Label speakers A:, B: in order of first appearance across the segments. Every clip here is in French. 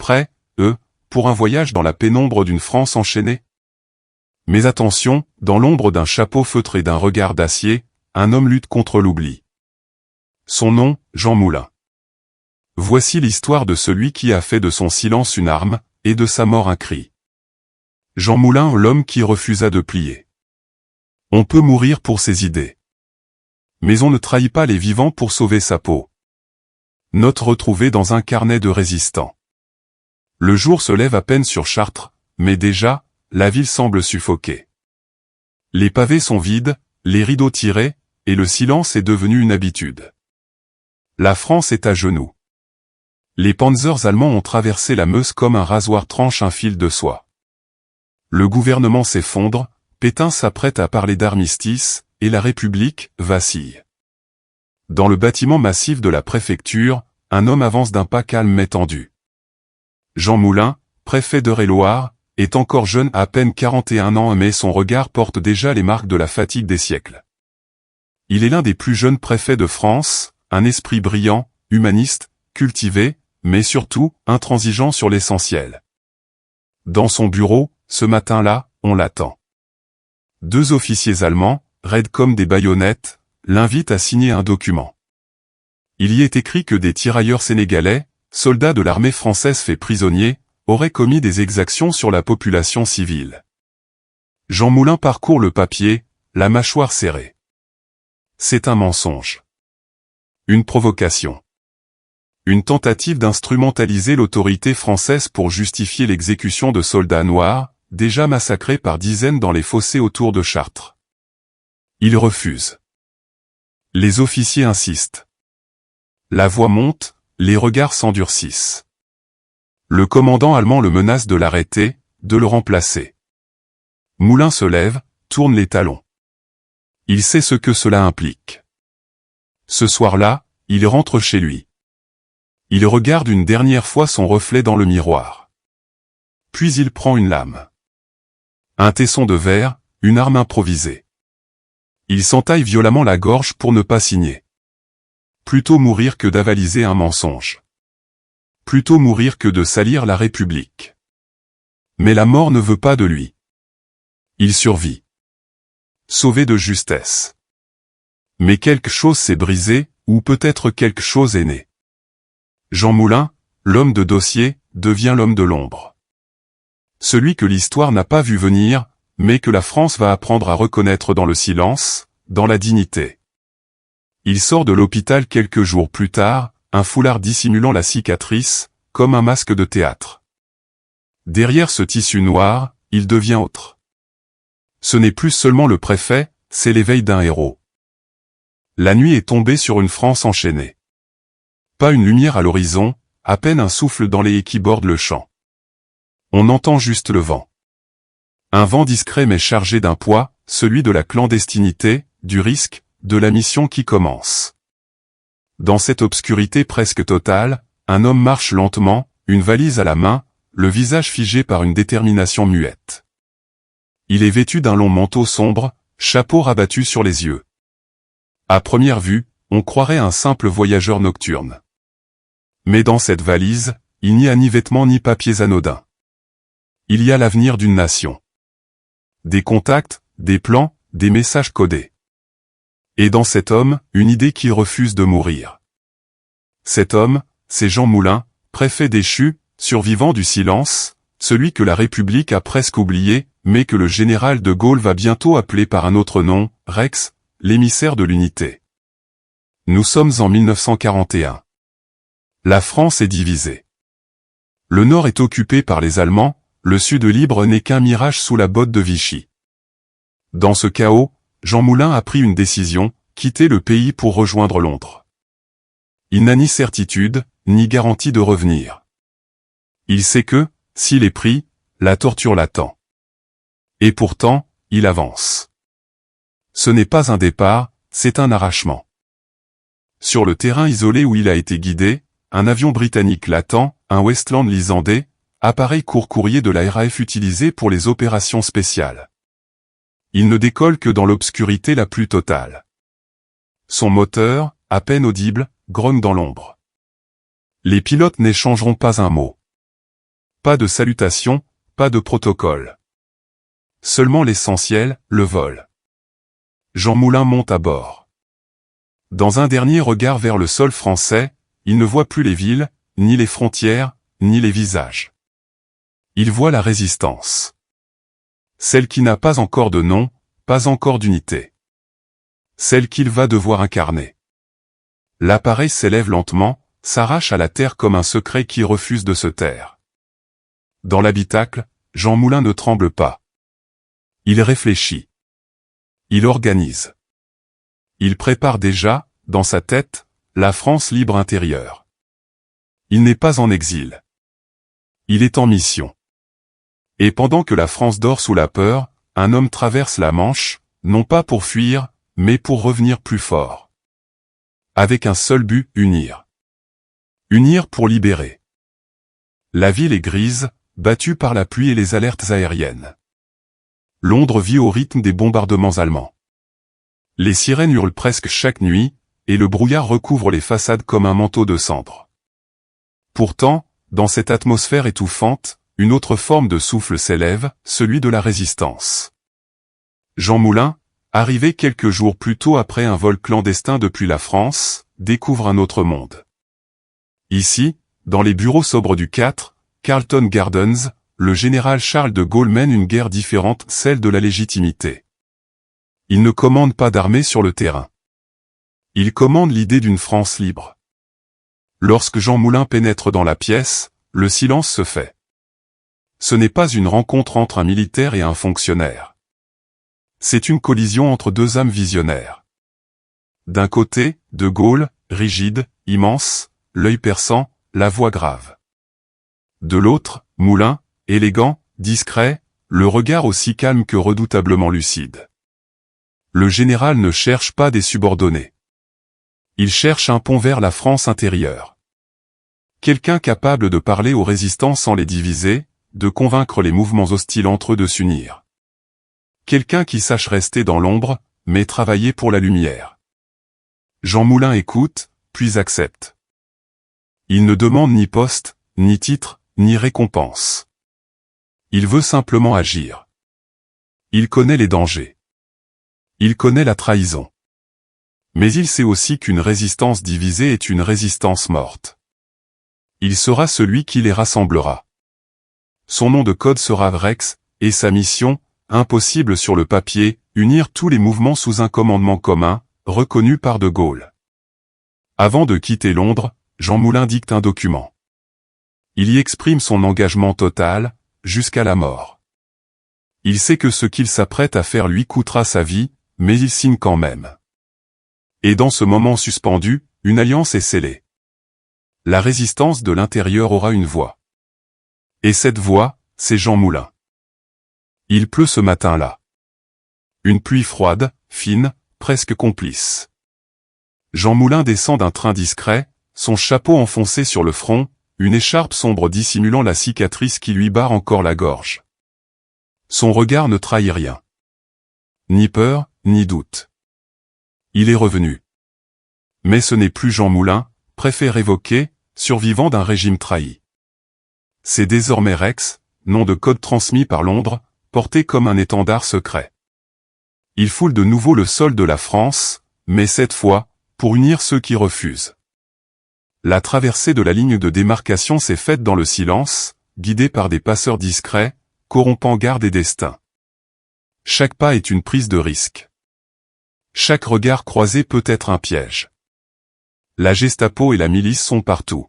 A: prêts, eux, pour un voyage dans la pénombre d'une France enchaînée? Mais attention, dans l'ombre d'un chapeau feutré et d'un regard d'acier, un homme lutte contre l'oubli. Son nom, Jean Moulin. Voici l'histoire de celui qui a fait de son silence une arme, et de sa mort un cri. Jean Moulin, l'homme qui refusa de plier. On peut mourir pour ses idées. Mais on ne trahit pas les vivants pour sauver sa peau. Note retrouvée dans un carnet de résistants. Le jour se lève à peine sur Chartres, mais déjà, la ville semble suffoquer. Les pavés sont vides, les rideaux tirés, et le silence est devenu une habitude. La France est à genoux. Les panzers allemands ont traversé la Meuse comme un rasoir tranche un fil de soie. Le gouvernement s'effondre, Pétain s'apprête à parler d'armistice, et la République vacille. Dans le bâtiment massif de la préfecture, un homme avance d'un pas calme mais tendu. Jean Moulin, préfet d'Eure-et-Loir, est encore jeune, à peine 41 ans, mais son regard porte déjà les marques de la fatigue des siècles. Il est l'un des plus jeunes préfets de France, un esprit brillant, humaniste, cultivé, mais surtout, intransigeant sur l'essentiel. Dans son bureau, ce matin-là, on l'attend. 2 officiers allemands, raides comme des baïonnettes, l'invitent à signer un document. Il y est écrit que des tirailleurs sénégalais, soldats de l'armée française faits prisonniers, auraient commis des exactions sur la population civile. Jean Moulin parcourt le papier, la mâchoire serrée. C'est un mensonge. Une provocation. Une tentative d'instrumentaliser l'autorité française pour justifier l'exécution de soldats noirs, déjà massacrés par dizaines dans les fossés autour de Chartres. Il refuse. Les officiers insistent. La voix monte, les regards s'endurcissent. Le commandant allemand le menace de l'arrêter, de le remplacer. Moulin se lève, tourne les talons. Il sait ce que cela implique. Ce soir-là, il rentre chez lui. Il regarde une dernière fois son reflet dans le miroir. Puis il prend une lame. Un tesson de verre, une arme improvisée. Il s'entaille violemment la gorge pour ne pas signer. Plutôt mourir que d'avaliser un mensonge. Plutôt mourir que de salir la République. Mais la mort ne veut pas de lui. Il survit. Sauvé de justesse. Mais quelque chose s'est brisé, ou peut-être quelque chose est né. Jean Moulin, l'homme de dossier, devient l'homme de l'ombre. Celui que l'histoire n'a pas vu venir, mais que la France va apprendre à reconnaître dans le silence, dans la dignité. Il sort de l'hôpital quelques jours plus tard, un foulard dissimulant la cicatrice, comme un masque de théâtre. Derrière ce tissu noir, il devient autre. Ce n'est plus seulement le préfet, c'est l'éveil d'un héros. La nuit est tombée sur une France enchaînée. Pas une lumière à l'horizon, à peine un souffle dans les haies qui bordent le champ. On entend juste le vent. Un vent discret mais chargé d'un poids, celui de la clandestinité, du risque, de la mission qui commence. Dans cette obscurité presque totale, un homme marche lentement, une valise à la main, le visage figé par une détermination muette. Il est vêtu d'un long manteau sombre, chapeau rabattu sur les yeux. À première vue, on croirait un simple voyageur nocturne. Mais dans cette valise, il n'y a ni vêtements ni papiers anodins. Il y a l'avenir d'une nation. Des contacts, des plans, des messages codés. Et dans cet homme, une idée qui refuse de mourir. Cet homme, c'est Jean Moulin, préfet déchu, survivant du silence, celui que la République a presque oublié, mais que le général de Gaulle va bientôt appeler par un autre nom, Rex, l'émissaire de l'unité. Nous sommes en 1941. La France est divisée. Le nord est occupé par les Allemands, le sud libre n'est qu'un mirage sous la botte de Vichy. Dans ce chaos, Jean Moulin a pris une décision, quitter le pays pour rejoindre Londres. Il n'a ni certitude, ni garantie de revenir. Il sait que, s'il est pris, la torture l'attend. Et pourtant, il avance. Ce n'est pas un départ, c'est un arrachement. Sur le terrain isolé où il a été guidé, un avion britannique l'attend, un Westland lisandais, appareil court-courrier de la RAF utilisé pour les opérations spéciales. Il ne décolle que dans l'obscurité la plus totale. Son moteur, à peine audible, grogne dans l'ombre. Les pilotes n'échangeront pas un mot. Pas de salutation, pas de protocole. Seulement l'essentiel, le vol. Jean Moulin monte à bord. Dans un dernier regard vers le sol français, il ne voit plus les villes, ni les frontières, ni les visages. Il voit la résistance. Celle qui n'a pas encore de nom, pas encore d'unité. Celle qu'il va devoir incarner. L'appareil s'élève lentement, s'arrache à la terre comme un secret qui refuse de se taire. Dans l'habitacle, Jean Moulin ne tremble pas. Il réfléchit. Il organise. Il prépare déjà, dans sa tête, la France libre intérieure. Il n'est pas en exil. Il est en mission. Et pendant que la France dort sous la peur, un homme traverse la Manche, non pas pour fuir, mais pour revenir plus fort. Avec un seul but, unir. Unir pour libérer. La ville est grise, battue par la pluie et les alertes aériennes. Londres vit au rythme des bombardements allemands. Les sirènes hurlent presque chaque nuit, et le brouillard recouvre les façades comme un manteau de cendres. Pourtant, dans cette atmosphère étouffante, une autre forme de souffle s'élève, celui de la résistance. Jean Moulin, arrivé quelques jours plus tôt après un vol clandestin depuis la France, découvre un autre monde. Ici, dans les bureaux sobres du 4, Carlton Gardens, le général Charles de Gaulle mène une guerre différente, celle de la légitimité. Il ne commande pas d'armée sur le terrain. Il commande l'idée d'une France libre. Lorsque Jean Moulin pénètre dans la pièce, le silence se fait. Ce n'est pas une rencontre entre un militaire et un fonctionnaire. C'est une collision entre deux âmes visionnaires. D'un côté, de Gaulle, rigide, immense, l'œil perçant, la voix grave. De l'autre, Moulin, élégant, discret, le regard aussi calme que redoutablement lucide. Le général ne cherche pas des subordonnés. Il cherche un pont vers la France intérieure. Quelqu'un capable de parler aux résistants sans les diviser, de convaincre les mouvements hostiles entre eux de s'unir. Quelqu'un qui sache rester dans l'ombre, mais travailler pour la lumière. Jean Moulin écoute, puis accepte. Il ne demande ni poste, ni titre, ni récompense. Il veut simplement agir. Il connaît les dangers. Il connaît la trahison. Mais il sait aussi qu'une résistance divisée est une résistance morte. Il sera celui qui les rassemblera. Son nom de code sera Rex, et sa mission, impossible sur le papier, unir tous les mouvements sous un commandement commun, reconnu par de Gaulle. Avant de quitter Londres, Jean Moulin dicte un document. Il y exprime son engagement total, jusqu'à la mort. Il sait que ce qu'il s'apprête à faire lui coûtera sa vie, mais il signe quand même. Et dans ce moment suspendu, une alliance est scellée. La résistance de l'intérieur aura une voix. Et cette voix, c'est Jean Moulin. Il pleut ce matin-là. Une pluie froide, fine, presque complice. Jean Moulin descend d'un train discret, son chapeau enfoncé sur le front, une écharpe sombre dissimulant la cicatrice qui lui barre encore la gorge. Son regard ne trahit rien. Ni peur, ni doute. Il est revenu. Mais ce n'est plus Jean Moulin, préfet révoqué, survivant d'un régime trahi. C'est désormais Rex, nom de code transmis par Londres, porté comme un étendard secret. Il foule de nouveau le sol de la France, mais cette fois, pour unir ceux qui refusent. La traversée de la ligne de démarcation s'est faite dans le silence, guidée par des passeurs discrets, corrompant garde et destin. Chaque pas est une prise de risque. Chaque regard croisé peut être un piège. La Gestapo et la milice sont partout.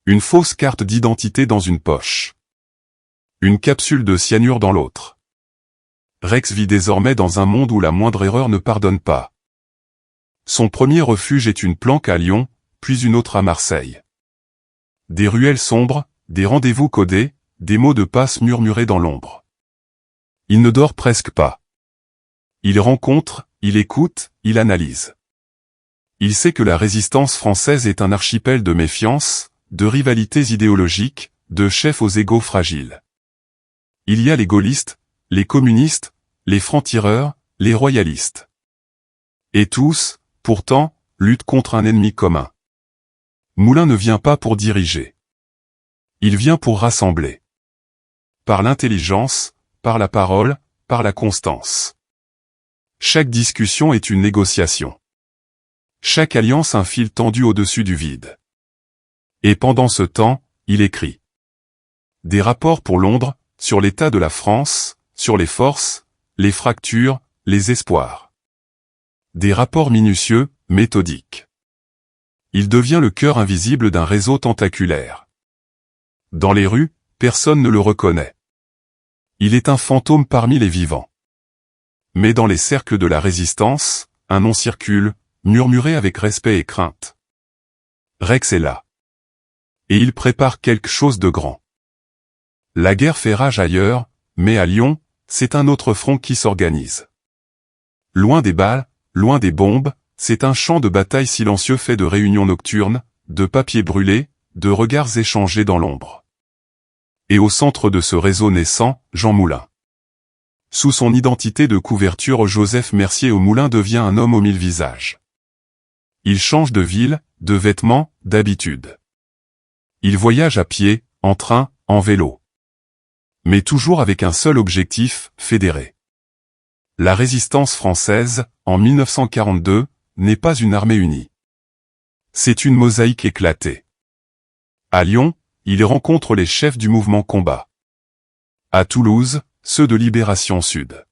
A: Une fausse carte d'identité dans une poche. Une capsule de cyanure dans l'autre. Rex vit désormais dans un monde où la moindre erreur ne pardonne pas. Son premier refuge est une planque à Lyon, puis une autre à Marseille. Des ruelles sombres, des rendez-vous codés, des mots de passe murmurés dans l'ombre. Il ne dort presque pas. Il rencontre, il écoute, il analyse. Il sait que la résistance française est un archipel de méfiance, de rivalités idéologiques, de chefs aux égos fragiles. Il y a les gaullistes, les communistes, les francs-tireurs, les royalistes. Et tous, pourtant, luttent contre un ennemi commun. Moulin ne vient pas pour diriger. Il vient pour rassembler. Par l'intelligence, par la parole, par la constance. Chaque discussion est une négociation. Chaque alliance un fil tendu au-dessus du vide. Et pendant ce temps, il écrit. Des rapports pour Londres, sur l'état de la France, sur les forces, les fractures, les espoirs. Des rapports minutieux, méthodiques. Il devient le cœur invisible d'un réseau tentaculaire. Dans les rues, personne ne le reconnaît. Il est un fantôme parmi les vivants. Mais dans les cercles de la résistance, un nom circule, murmuré avec respect et crainte. Rex est là. Et il prépare quelque chose de grand. La guerre fait rage ailleurs, mais à Lyon, c'est un autre front qui s'organise. Loin des balles, loin des bombes, c'est un champ de bataille silencieux fait de réunions nocturnes, de papiers brûlés, de regards échangés dans l'ombre. Et au centre de ce réseau naissant, Jean Moulin. Sous son identité de couverture, Joseph Mercier au Moulin devient un homme aux 1000 visages. Il change de ville, de vêtements, d'habitude. Il voyage à pied, en train, en vélo. Mais toujours avec un seul objectif, fédérer. La résistance française, en 1942, n'est pas une armée unie. C'est une mosaïque éclatée. À Lyon, il rencontre les chefs du mouvement combat. À Toulouse, ceux de Libération Sud.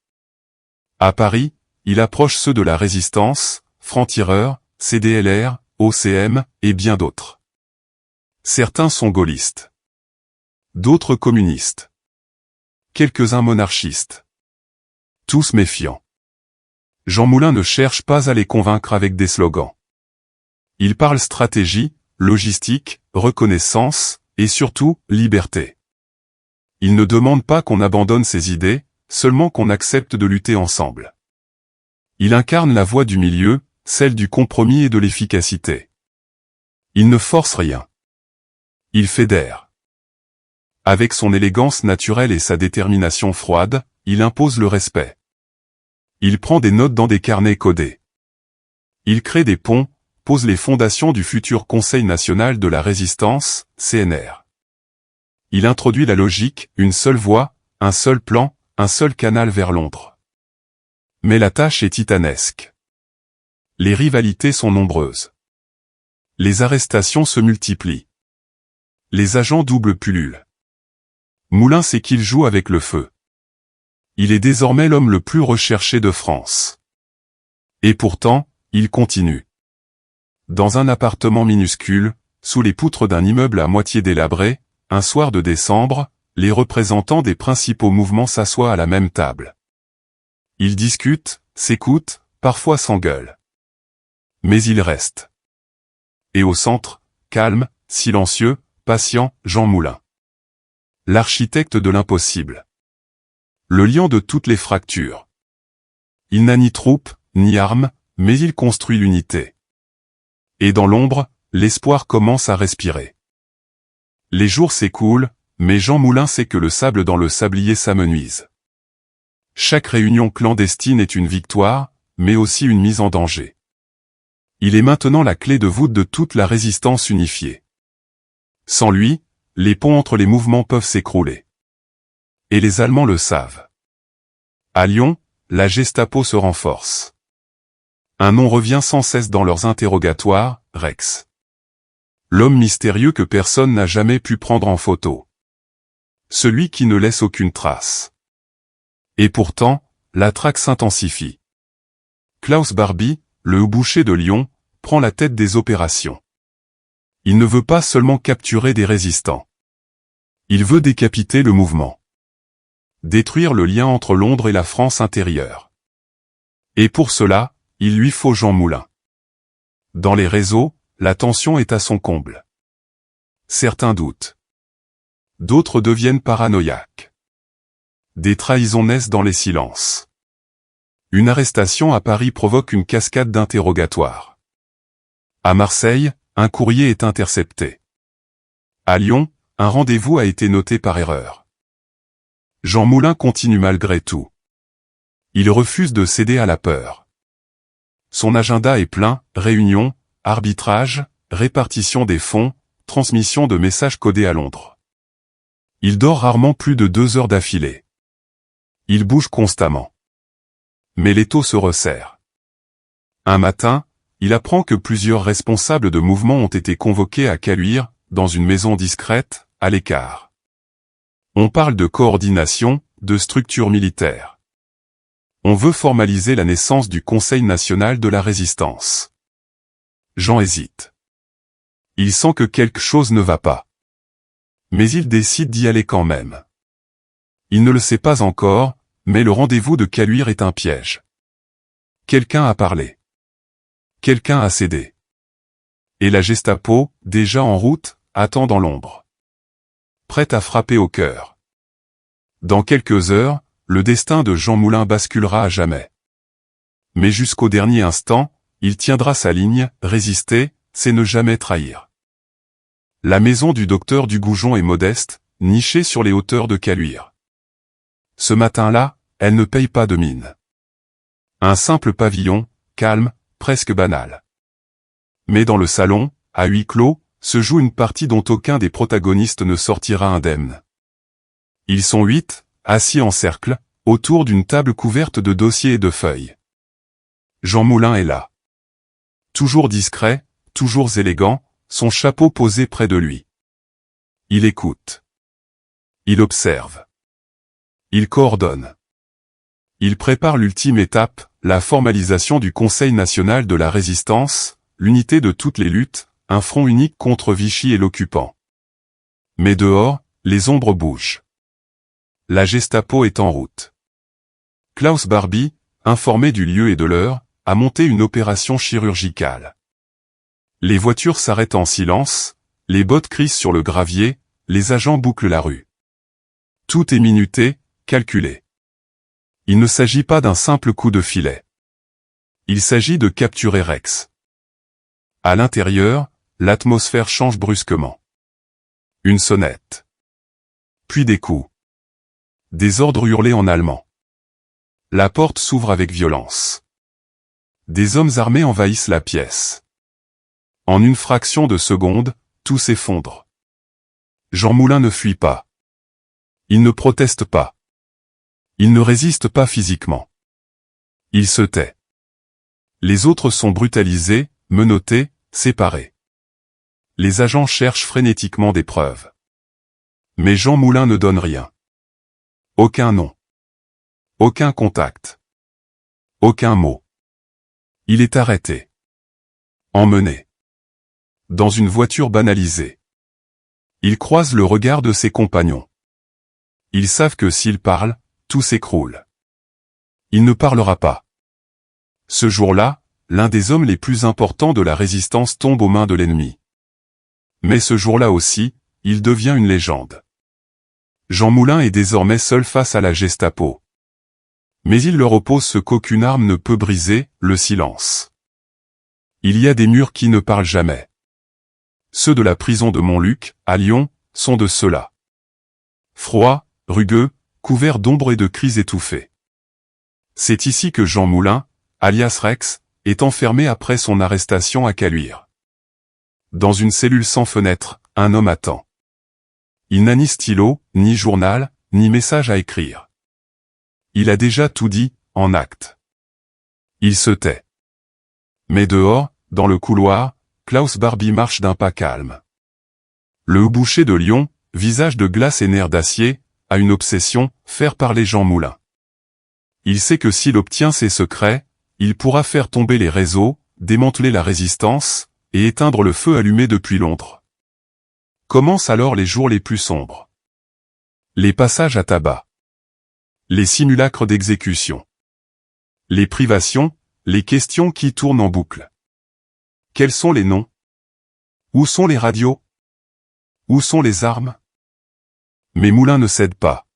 A: À Paris, il approche ceux de la résistance, francs-tireurs, CDLR, OCM, et bien d'autres. Certains sont gaullistes. D'autres communistes. Quelques-uns monarchistes. Tous méfiants. Jean Moulin ne cherche pas à les convaincre avec des slogans. Il parle stratégie, logistique, reconnaissance, et surtout, liberté. Il ne demande pas qu'on abandonne ses idées, seulement qu'on accepte de lutter ensemble. Il incarne la voie du milieu, celle du compromis et de l'efficacité. Il ne force rien. Il fédère. Avec son élégance naturelle et sa détermination froide, il impose le respect. Il prend des notes dans des carnets codés. Il crée des ponts, pose les fondations du futur Conseil national de la résistance, CNR. Il introduit la logique, une seule voie, un seul plan, un seul canal vers Londres. Mais la tâche est titanesque. Les rivalités sont nombreuses. Les arrestations se multiplient. Les agents double pullulent. Moulin sait qu'il joue avec le feu. Il est désormais l'homme le plus recherché de France. Et pourtant, il continue. Dans un appartement minuscule, sous les poutres d'un immeuble à moitié délabré, un soir de décembre, les représentants des principaux mouvements s'assoient à la même table. Ils discutent, s'écoutent, parfois s'engueulent. Mais ils restent. Et au centre, calme, silencieux, patient, Jean Moulin. L'architecte de l'impossible. Le lion de toutes les fractures. Il n'a ni troupes, ni armes, mais il construit l'unité. Et dans l'ombre, l'espoir commence à respirer. Les jours s'écoulent, mais Jean Moulin sait que le sable dans le sablier s'amenuise. Chaque réunion clandestine est une victoire, mais aussi une mise en danger. Il est maintenant la clé de voûte de toute la résistance unifiée. Sans lui, les ponts entre les mouvements peuvent s'écrouler. Et les Allemands le savent. À Lyon, la Gestapo se renforce. Un nom revient sans cesse dans leurs interrogatoires, Rex. L'homme mystérieux que personne n'a jamais pu prendre en photo. Celui qui ne laisse aucune trace. Et pourtant, la traque s'intensifie. Klaus Barbie, le boucher de Lyon, prend la tête des opérations. Il ne veut pas seulement capturer des résistants. Il veut décapiter le mouvement. Détruire le lien entre Londres et la France intérieure. Et pour cela, il lui faut Jean Moulin. Dans les réseaux, la tension est à son comble. Certains doutent. D'autres deviennent paranoïaques. Des trahisons naissent dans les silences. Une arrestation à Paris provoque une cascade d'interrogatoires. À Marseille, un courrier est intercepté. À Lyon, un rendez-vous a été noté par erreur. Jean Moulin continue malgré tout. Il refuse de céder à la peur. Son agenda est plein, réunions, arbitrage, répartition des fonds, transmission de messages codés à Londres. Il dort rarement plus de 2 heures d'affilée. Il bouge constamment. Mais l'étau se resserre. Un matin, il apprend que plusieurs responsables de mouvement ont été convoqués à Caluire, dans une maison discrète, à l'écart. On parle de coordination, de structure militaire. On veut formaliser la naissance du Conseil national de la résistance. Jean hésite. Il sent que quelque chose ne va pas. Mais il décide d'y aller quand même. Il ne le sait pas encore, mais le rendez-vous de Caluire est un piège. Quelqu'un a parlé. Quelqu'un a cédé. Et la Gestapo, déjà en route, attend dans l'ombre. Prête à frapper au cœur. Dans quelques heures, le destin de Jean Moulin basculera à jamais. Mais jusqu'au dernier instant, il tiendra sa ligne, résister, c'est ne jamais trahir. La maison du docteur Dugoujon est modeste, nichée sur les hauteurs de Caluire. Ce matin-là, elle ne paye pas de mine. Un simple pavillon, calme, presque banal. Mais dans le salon, à huis clos, se joue une partie dont aucun des protagonistes ne sortira indemne. Ils sont 8, assis en cercle, autour d'une table couverte de dossiers et de feuilles. Jean Moulin est là. Toujours discret, toujours élégant, son chapeau posé près de lui. Il écoute. Il observe. Il coordonne. Il prépare l'ultime étape, la formalisation du Conseil national de la résistance, l'unité de toutes les luttes, un front unique contre Vichy et l'occupant. Mais dehors, les ombres bougent. La Gestapo est en route. Klaus Barbie, informé du lieu et de l'heure, a monté une opération chirurgicale. Les voitures s'arrêtent en silence, les bottes crissent sur le gravier, les agents bouclent la rue. Tout est minuté, calculé. Il ne s'agit pas d'un simple coup de filet. Il s'agit de capturer Rex. À l'intérieur, l'atmosphère change brusquement. Une sonnette. Puis des coups. Des ordres hurlés en allemand. La porte s'ouvre avec violence. Des hommes armés envahissent la pièce. En une fraction de seconde, tout s'effondre. Jean Moulin ne fuit pas. Il ne proteste pas. Il ne résiste pas physiquement. Il se tait. Les autres sont brutalisés, menottés, séparés. Les agents cherchent frénétiquement des preuves. Mais Jean Moulin ne donne rien. Aucun nom. Aucun contact. Aucun mot. Il est arrêté. Emmené. Dans une voiture banalisée. Il croise le regard de ses compagnons. Ils savent que s'il parle, tout s'écroule. Il ne parlera pas. Ce jour-là, l'un des hommes les plus importants de la résistance tombe aux mains de l'ennemi. Mais ce jour-là aussi, il devient une légende. Jean Moulin est désormais seul face à la Gestapo. Mais il leur oppose ce qu'aucune arme ne peut briser, le silence. Il y a des murs qui ne parlent jamais. Ceux de la prison de Montluc, à Lyon, sont de ceux-là. Froids, rugueux, couverts d'ombre et de cris étouffés. C'est ici que Jean Moulin, alias Rex, est enfermé après son arrestation à Caluire. Dans une cellule sans fenêtre, un homme attend. Il n'a ni stylo, ni journal, ni message à écrire. Il a déjà tout dit, en acte. Il se tait. Mais dehors, dans le couloir, Klaus Barbie marche d'un pas calme. Le boucher de Lyon, visage de glace et nerfs d'acier, a une obsession, faire parler Jean Moulin. Il sait que s'il obtient ses secrets, il pourra faire tomber les réseaux, démanteler la résistance, et éteindre le feu allumé depuis Londres. Commencent alors les jours les plus sombres. Les passages à tabac. Les simulacres d'exécution. Les privations, les questions qui tournent en boucle. Quels sont les noms? Où sont les radios? Où sont les armes? Mais Moulin ne cède pas.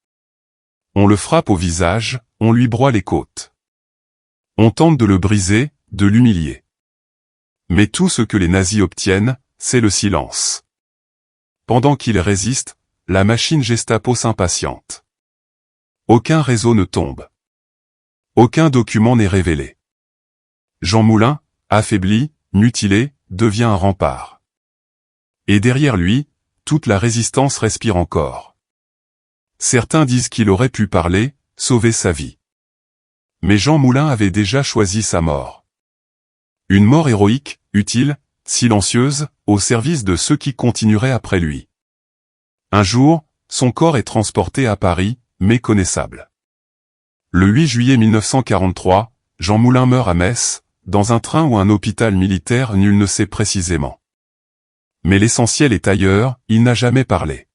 A: On le frappe au visage, on lui broie les côtes. On tente de le briser, de l'humilier. Mais tout ce que les nazis obtiennent, c'est le silence. Pendant qu'il résiste, la machine Gestapo s'impatiente. Aucun réseau ne tombe. Aucun document n'est révélé. Jean Moulin, affaibli, mutilé, devient un rempart. Et derrière lui, toute la résistance respire encore. Certains disent qu'il aurait pu parler, sauver sa vie. Mais Jean Moulin avait déjà choisi sa mort. Une mort héroïque, utile, silencieuse, au service de ceux qui continueraient après lui. Un jour, son corps est transporté à Paris, méconnaissable. Le 8 juillet 1943, Jean Moulin meurt à Metz, dans un train ou un hôpital militaire, nul ne sait précisément. Mais l'essentiel est ailleurs, il n'a jamais parlé.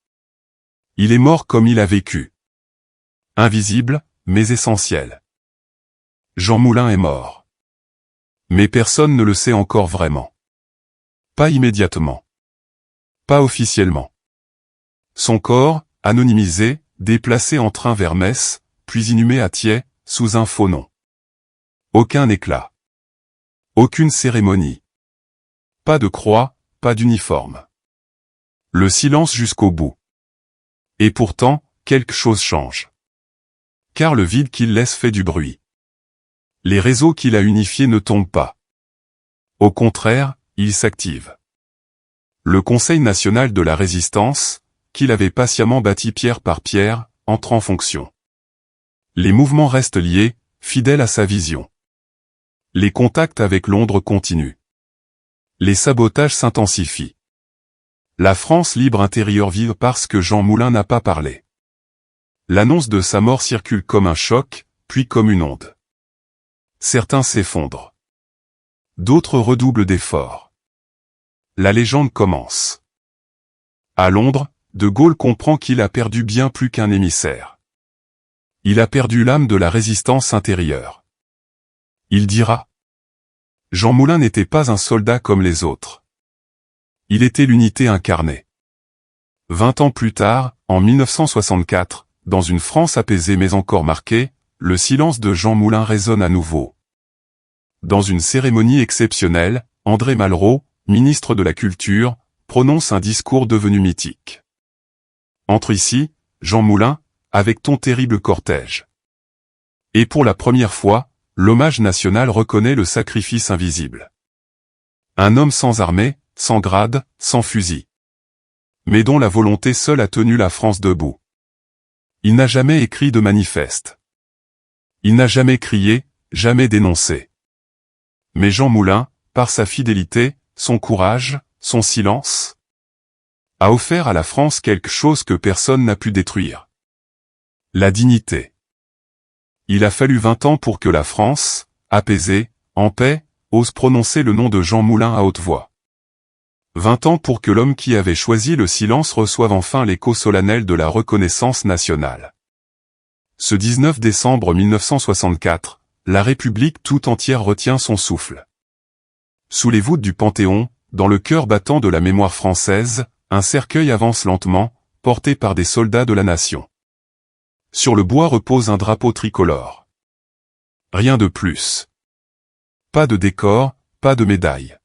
A: Il est mort comme il a vécu. Invisible, mais essentiel. Jean Moulin est mort. Mais personne ne le sait encore vraiment. Pas immédiatement. Pas officiellement. Son corps, anonymisé, déplacé en train vers Metz, puis inhumé à Thiais, sous un faux nom. Aucun éclat. Aucune cérémonie. Pas de croix, pas d'uniforme. Le silence jusqu'au bout. Et pourtant, quelque chose change. Car le vide qu'il laisse fait du bruit. Les réseaux qu'il a unifiés ne tombent pas. Au contraire, ils s'activent. Le Conseil national de la résistance, qu'il avait patiemment bâti pierre par pierre, entre en fonction. Les mouvements restent liés, fidèles à sa vision. Les contacts avec Londres continuent. Les sabotages s'intensifient. La France libre intérieure vive parce que Jean Moulin n'a pas parlé. L'annonce de sa mort circule comme un choc, puis comme une onde. Certains s'effondrent. D'autres redoublent d'efforts. La légende commence. À Londres, De Gaulle comprend qu'il a perdu bien plus qu'un émissaire. Il a perdu l'âme de la résistance intérieure. Il dira: Jean Moulin n'était pas un soldat comme les autres. Il était l'unité incarnée. 20 ans plus tard, en 1964, dans une France apaisée mais encore marquée, le silence de Jean Moulin résonne à nouveau. Dans une cérémonie exceptionnelle, André Malraux, ministre de la Culture, prononce un discours devenu mythique. Entre ici, Jean Moulin, avec ton terrible cortège. Et pour la première fois, l'hommage national reconnaît le sacrifice invisible. Un homme sans armée, sans grade, sans fusil. Mais dont la volonté seule a tenu la France debout. Il n'a jamais écrit de manifeste. Il n'a jamais crié, jamais dénoncé. Mais Jean Moulin, par sa fidélité, son courage, son silence, a offert à la France quelque chose que personne n'a pu détruire. La dignité. Il a fallu 20 ans pour que la France, apaisée, en paix, ose prononcer le nom de Jean Moulin à haute voix. 20 ans pour que l'homme qui avait choisi le silence reçoive enfin l'écho solennel de la reconnaissance nationale. Ce 19 décembre 1964, la République tout entière retient son souffle. Sous les voûtes du Panthéon, dans le cœur battant de la mémoire française, un cercueil avance lentement, porté par des soldats de la nation. Sur le bois repose un drapeau tricolore. Rien de plus. Pas de décor, pas de médaille.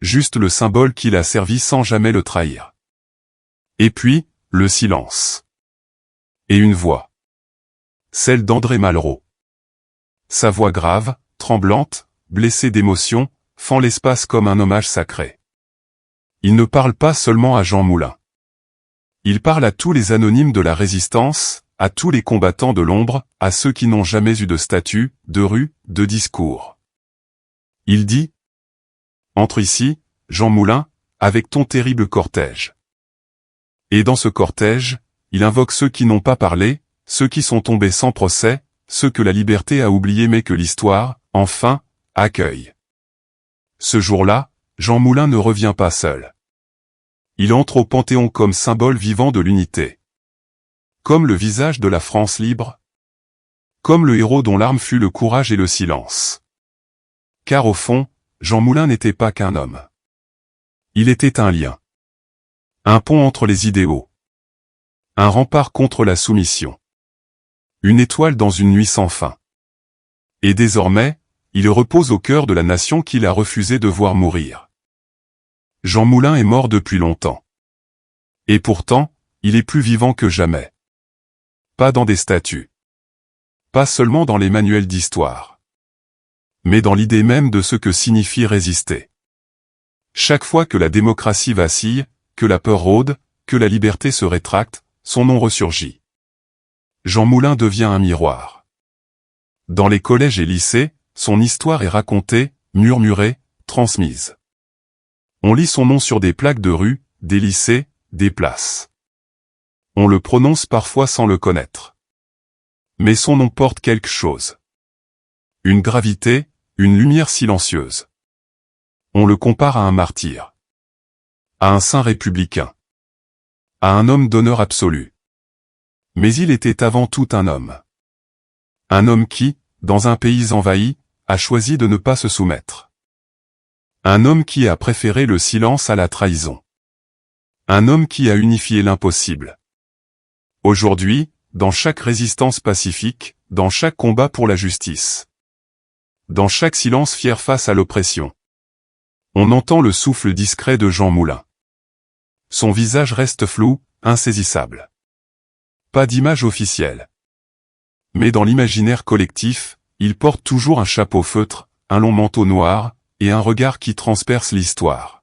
A: Juste le symbole qu'il a servi sans jamais le trahir. Et puis, le silence. Et une voix. Celle d'André Malraux. Sa voix grave, tremblante, blessée d'émotion, fend l'espace comme un hommage sacré. Il ne parle pas seulement à Jean Moulin. Il parle à tous les anonymes de la résistance, à tous les combattants de l'ombre, à ceux qui n'ont jamais eu de statut, de rue, de discours. Il dit: Entre ici, Jean Moulin, avec ton terrible cortège. Et dans ce cortège, il invoque ceux qui n'ont pas parlé, ceux qui sont tombés sans procès, ceux que la liberté a oubliés mais que l'histoire, enfin, accueille. Ce jour-là, Jean Moulin ne revient pas seul. Il entre au Panthéon comme symbole vivant de l'unité. Comme le visage de la France libre. Comme le héros dont l'arme fut le courage et le silence. Car au fond, Jean Moulin n'était pas qu'un homme. Il était un lien. Un pont entre les idéaux. Un rempart contre la soumission. Une étoile dans une nuit sans fin. Et désormais, il repose au cœur de la nation qu'il a refusé de voir mourir. Jean Moulin est mort depuis longtemps. Et pourtant, il est plus vivant que jamais. Pas dans des statues. Pas seulement dans les manuels d'histoire. Mais dans l'idée même de ce que signifie résister. Chaque fois que la démocratie vacille, que la peur rôde, que la liberté se rétracte, son nom ressurgit. Jean Moulin devient un miroir. Dans les collèges et lycées, son histoire est racontée, murmurée, transmise. On lit son nom sur des plaques de rue, des lycées, des places. On le prononce parfois sans le connaître. Mais son nom porte quelque chose. Une gravité, une lumière silencieuse. On le compare à un martyr. À un saint républicain. À un homme d'honneur absolu. Mais il était avant tout un homme. Un homme qui, dans un pays envahi, a choisi de ne pas se soumettre. Un homme qui a préféré le silence à la trahison. Un homme qui a unifié l'impossible. Aujourd'hui, dans chaque résistance pacifique, dans chaque combat pour la justice, dans chaque silence fier face à l'oppression, on entend le souffle discret de Jean Moulin. Son visage reste flou, insaisissable. Pas d'image officielle. Mais dans l'imaginaire collectif, il porte toujours un chapeau feutre, un long manteau noir, et un regard qui transperce l'histoire.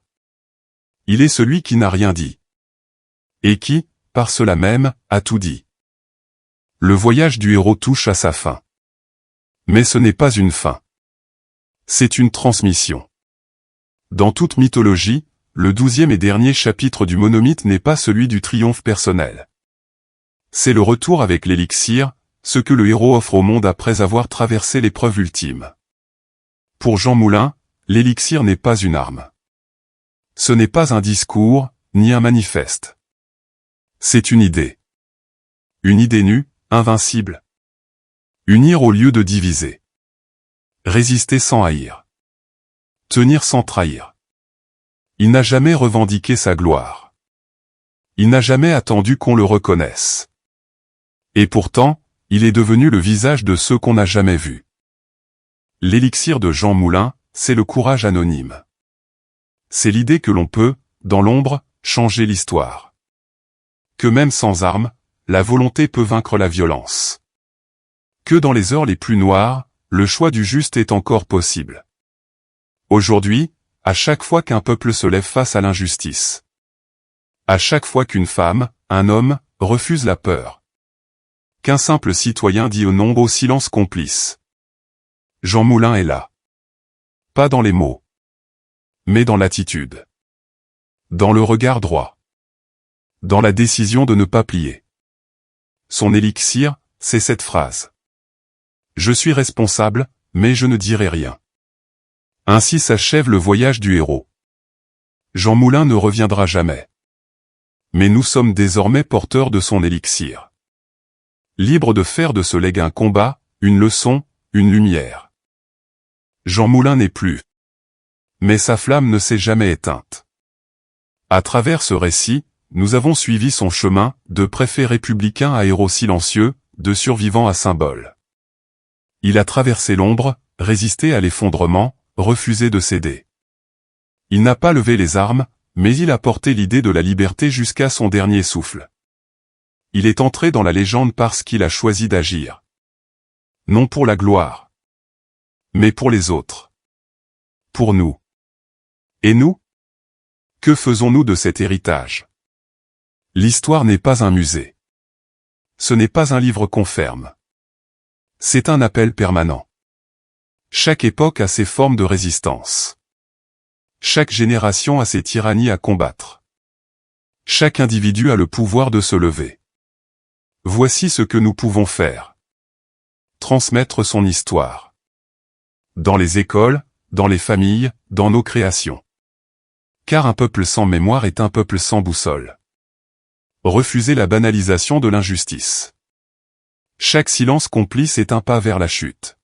A: Il est celui qui n'a rien dit. Et qui, par cela même, a tout dit. Le voyage du héros touche à sa fin. Mais ce n'est pas une fin. C'est une transmission. Dans toute mythologie, le 12e et dernier chapitre du monomythe n'est pas celui du triomphe personnel. C'est le retour avec l'élixir, ce que le héros offre au monde après avoir traversé l'épreuve ultime. Pour Jean Moulin, l'élixir n'est pas une arme. Ce n'est pas un discours, ni un manifeste. C'est une idée. Une idée nue, invincible. Unir au lieu de diviser. Résister sans haïr. Tenir sans trahir. Il n'a jamais revendiqué sa gloire. Il n'a jamais attendu qu'on le reconnaisse. Et pourtant, il est devenu le visage de ceux qu'on n'a jamais vus. L'élixir de Jean Moulin, c'est le courage anonyme. C'est l'idée que l'on peut, dans l'ombre, changer l'histoire. Que même sans armes, la volonté peut vaincre la violence. Que dans les heures les plus noires, le choix du juste est encore possible. Aujourd'hui, à chaque fois qu'un peuple se lève face à l'injustice. À chaque fois qu'une femme, un homme, refuse la peur. Qu'un simple citoyen dit au nombre au silence complice. Jean Moulin est là. Pas dans les mots. Mais dans l'attitude. Dans le regard droit. Dans la décision de ne pas plier. Son élixir, c'est cette phrase. Je suis responsable, mais je ne dirai rien. Ainsi s'achève le voyage du héros. Jean Moulin ne reviendra jamais. Mais nous sommes désormais porteurs de son élixir. Libres de faire de ce legs un combat, une leçon, une lumière. Jean Moulin n'est plus. Mais sa flamme ne s'est jamais éteinte. À travers ce récit, nous avons suivi son chemin, de préfet républicain à héros silencieux, de survivant à symbole. Il a traversé l'ombre, résisté à l'effondrement, refusé de céder. Il n'a pas levé les armes, mais il a porté l'idée de la liberté jusqu'à son dernier souffle. Il est entré dans la légende parce qu'il a choisi d'agir. Non pour la gloire. Mais pour les autres. Pour nous. Et nous? Que faisons-nous de cet héritage? L'histoire n'est pas un musée. Ce n'est pas un livre qu'on ferme. C'est un appel permanent. Chaque époque a ses formes de résistance. Chaque génération a ses tyrannies à combattre. Chaque individu a le pouvoir de se lever. Voici ce que nous pouvons faire. Transmettre son histoire. Dans les écoles, dans les familles, dans nos créations. Car un peuple sans mémoire est un peuple sans boussole. Refuser la banalisation de l'injustice. Chaque silence complice est un pas vers la chute.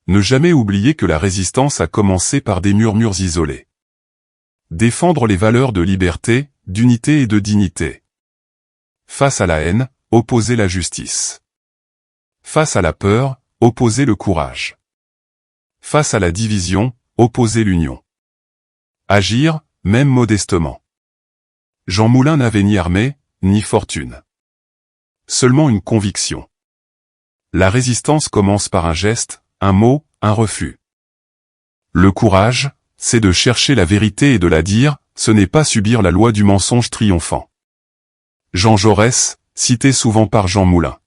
A: Ne jamais oublier que la résistance a commencé par des murmures isolés. Défendre les valeurs de liberté, d'unité et de dignité. Face à la haine, opposer la justice. Face à la peur, opposer le courage. Face à la division, opposer l'union. Agir, même modestement. Jean Moulin n'avait ni armée, ni fortune. Seulement une conviction. La résistance commence par un geste, un mot, un refus. Le courage, c'est de chercher la vérité et de la dire, ce n'est pas subir la loi du mensonge triomphant. Jean Jaurès, cité souvent par Jean Moulin.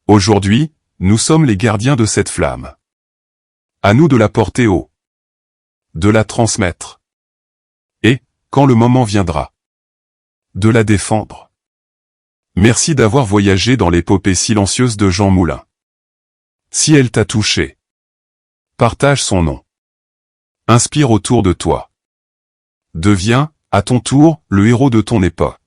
A: Aujourd'hui, nous sommes les gardiens de cette flamme. À nous de la porter haut. De la transmettre. Et, quand le moment viendra, de la défendre. Merci d'avoir voyagé dans l'épopée silencieuse de Jean Moulin. Si elle t'a touché, partage son nom. Inspire autour de toi. Deviens, à ton tour, le héros de ton époque.